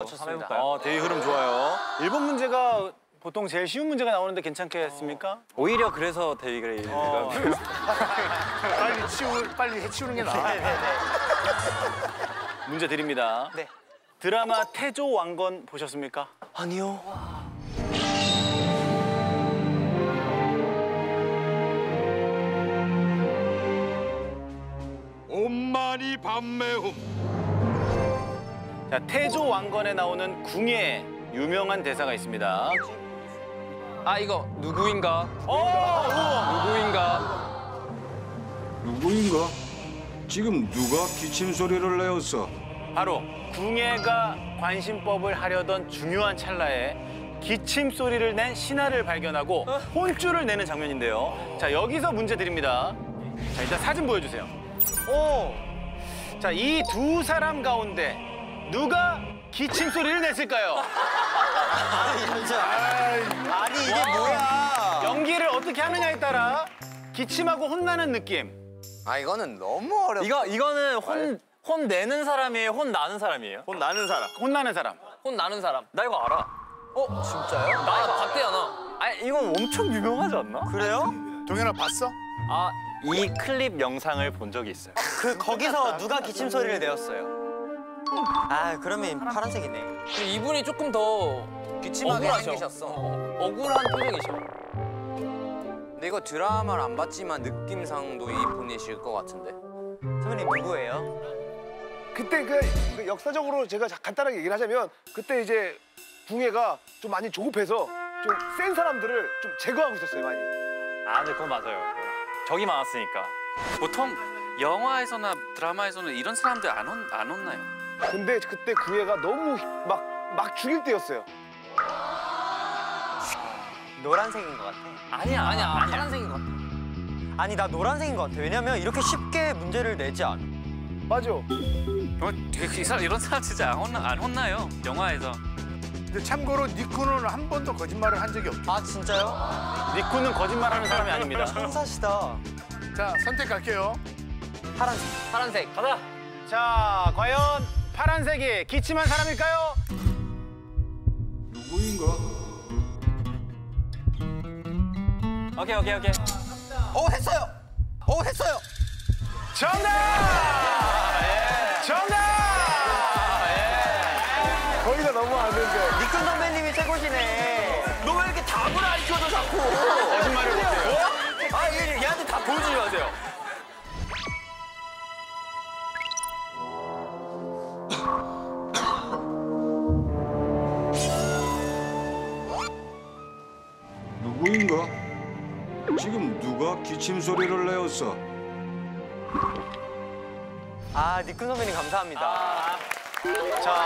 좋습니다. 대위 흐름 좋아요. 일본 문제가 보통 제일 쉬운 문제가 나오는데 괜찮겠습니까? 오히려 그래서 대위가 빨리 해치우는 게 나아. 문제 드립니다. 네. 드라마 태조 왕건 보셨습니까? 아니요. 엄마니 밤매움. 자, 태조 왕건에 나오는 궁예 유명한 대사가 있습니다. 아 이거 누구인가? 누구인가? 지금 누가 기침 소리를 내었어? 바로 궁예가 관심법을 하려던 중요한 찰나에 기침 소리를 낸 신하를 발견하고 혼쭐을 내는 장면인데요. 자, 여기서 문제 드립니다. 자, 일단 사진 보여주세요. 자, 이 두 사람 가운데 누가 기침 소리를 냈을까요? 아니 이게 뭐야? 연기를 어떻게 하느냐에 따라 기침하고 혼나는 느낌. 아 이거는 너무 어렵다. 이거는 혼 내는 사람이에요? 혼 나는 사람이에요? 혼 나는 사람. 혼나는 사람. 혼 나는 사람. 나 이거 알아. 진짜요? 나 이거 봤대요 나. 아니 이건 엄청 유명하지 않나? 그래요? 동현아 봤어? 아, 이 클립 영상을 본 적이 있어요. 거기서 누가 기침 소리를 내었어요? 아 그러면 파란색이네. 이분이 조금 더 기침하게 억울하셔. 생기셨어. 억울한 표정이셔. 근데 이거 드라마를 안 봤지만 느낌상도 이분이실 것 같은데. 선배님 누구예요? 그때 그 역사적으로 제가 간단하게 얘기를 하자면 그때 이제 궁예가 좀 많이 조급해서 좀 센 사람들을 좀 제거하고 있었어요 많이. 아, 네, 그건 맞아요. 적이 많았으니까. 보통 영화에서나 드라마에서는 이런 사람들 안 혼나요. 근데 그때 궁예가 너무 막 죽일 때였어요. 노란색인 것 같아. 아니야. 파란색인 것 같아. 아니 나 노란색인 것 같아. 왜냐면 이렇게 쉽게 문제를 내지 않아. 맞아. 이런 사람 진짜 안 혼나요. 영화에서. 근데 참고로 니코는 한 번도 거짓말을 한 적이 없죠. 아 진짜요? 니쿠는 거짓말하는 사람이 아닙니다. 천사시다. 자 선택할게요. 파란색. 가자. 자, 과연 파란색이 기침한 사람일까요? 누구인가? 오케이. 했어요. 정답! 정답! 거기가 너무 아는데. 니큰 선배님이 최고시네. 너 왜 이렇게 답을 안 줘도 자꾸. 거짓말을 못해요. 아 얘한테 다 보여주지 마세요. 누구인가? 지금 누가 기침 소리를 내었어? 아 니큰 선배님 감사합니다. 자.